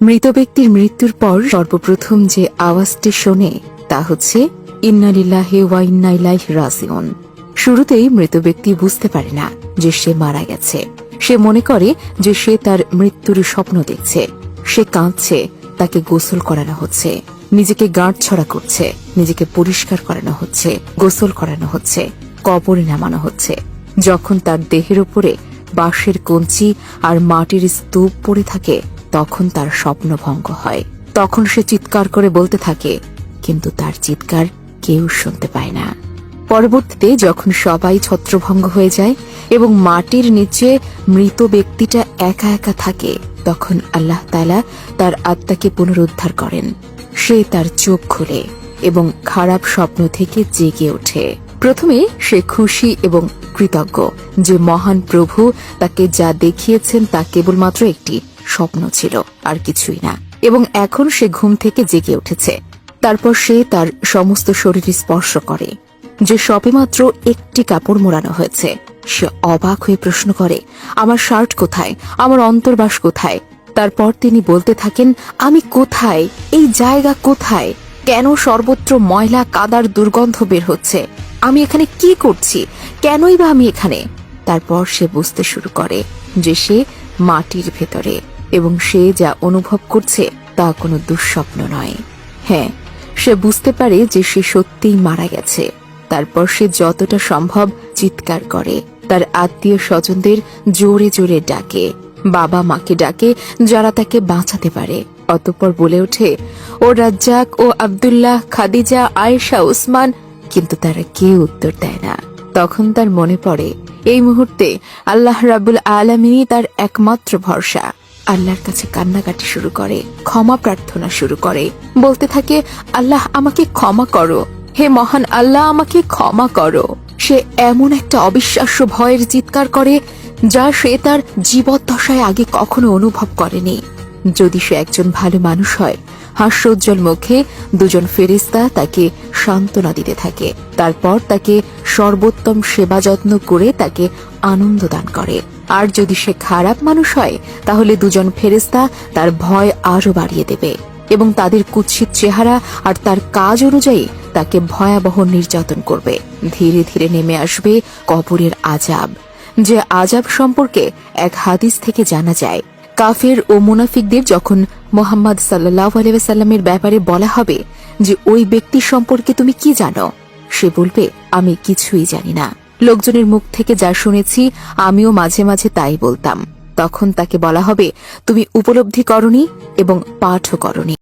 মৃত ব্যক্তির মৃত্যুর পর সর্বপ্রথম যে আওয়াজটি শোনে তা হচ্ছে ইন্না লিল্লাহি ওয়া ইন্না ইলাইহি রাজিউন। শুরুতেই মৃত ব্যক্তি বুঝতে পারে না যে সে মারা গেছে। সে মনে করে যে সে তার মৃত্যুর স্বপ্ন দেখছে। সে কাঁদছে, তাকে গোসল করানো হচ্ছে, নিজেকে গাঁটছড়া করছে, নিজেকে পরিষ্কার করানো হচ্ছে, গোসল করানো হচ্ছে, কবরে নামানো হচ্ছে। যখন তার দেহের উপরে বাঁশের কঞ্চি আর মাটির স্তূপ পড়ে থাকে তখন তার স্বপ্নভঙ্গ হয়। তখন সে চিৎকার করে বলতে থাকে, কিন্তু তার চিৎকার কেউ শুনতে পায় না। পরবর্তীতে যখন সবাই ছত্রভঙ্গ হয়ে যায় এবং মাটির নিচে মৃত ব্যক্তিটা একা একা থাকে তখন আল্লাহ তাআলা তার আত্মাকে পুনরুদ্ধার করেন। সে তার চোখ খুলে এবং খারাপ স্বপ্ন থেকে জেগে ওঠে। প্রথমে সে খুশি এবং কৃতজ্ঞ যে মহান প্রভু তাকে যা দেখিয়েছেন তা কেবলমাত্র একটি স্বপ্ন ছিল, আর কিছুই না। এবং এখন সে ঘুম থেকে জেগে উঠেছে। তারপর সে তার সমস্ত শরীর স্পর্শ করে যে সবেমাত্র একটি কাপড় মোড়ানো হয়েছে। সে অবাক হয়ে প্রশ্ন করে, আমার শার্ট কোথায়, আমার অন্তর্বাস কোথায়? তারপর তিনি বলতে থাকেন, আমি কোথায়, এই জায়গা কোথায়, কেন সর্বত্র ময়লা কাদার দুর্গন্ধ বের হচ্ছে, আমি এখানে কি করছি, কেনই বা আমি এখানে? তারপর সে বুঝতে শুরু করে যে সে মাটির ভেতরে এবং সে যা অনুভব করছে তা কোনো দুঃস্বপ্ন নয়। হ্যাঁ, সে বুঝতে পারে যে সে সত্যিই মারা গেছে। তারপর সে যতটা সম্ভব চিৎকার করে, তার আত্মীয় স্বজনদের জোরে জোরে ডাকে, বাবা মাকে ডাকে যারা তাকে বাঁচাতে পারে। অতঃপর বলে ওঠে, ও রাজ্জাক, ও আব্দুল্লাহ, খাদিজা, আয়েশা, উসমান, কিন্তু তারা কেউ উত্তর দেয় না। তখন তার মনে পড়ে এই মুহূর্তে আল্লাহ রাব্বুল আলামিনই তার একমাত্র ভরসা। আল্লাহর কাছে কান্নাকাটি শুরু করে, ক্ষমা প্রার্থনা শুরু করে, বলতে থাকে, আল্লাহ আমাকে ক্ষমা করো, হে মহান আল্লাহ আমাকে ক্ষমা করো। সে এমন একটা অবিশ্বাস্য ভয়ের চিৎকার করে যা সে তার জীবদ্দশায় আগে কখনো অনুভব করেনি। যদি সে একজন ভালো মানুষ হয়, হাস্যোজ্জ্বল মুখে দুজন ফেরেশতা তাকে সান্ত্বনা দিতে থাকে। তারপর তাকে সর্বোত্তম সেবা যত্ন করে তাকে আনন্দ দান করে। আর যদি সে খারাপ মানুষ হয় তাহলে দুজন ফেরেশতা তার ভয় আরো বাড়িয়ে দেবে এবং তাদের কুৎসিত চেহারা আর তার কাজ অনুযায়ী তাকে ভয়াবহ নির্যাতন করবে। ধীরে ধীরে নেমে আসবে কবরের আযাব, যে আযাব সম্পর্কে এক হাদিস থেকে জানা যায়, কাফের ও মুনাফিকদের যখন মুহাম্মদ সাল্লাল্লাহু আলাইহি ওয়াসাল্লামের ব্যাপারে বলা হবে যে ওই ব্যক্তি সম্পর্কে তুমি কি জানো, সে বলবে, আমি কিছুই জানি না। লোকজনের মুখ থেকে যা শুনেছি আমিও মাঝে মাঝে তাই বলতাম। তখন তাকে বলা হবে, তুমি উপলব্ধি করনি এবং পাঠও করনি।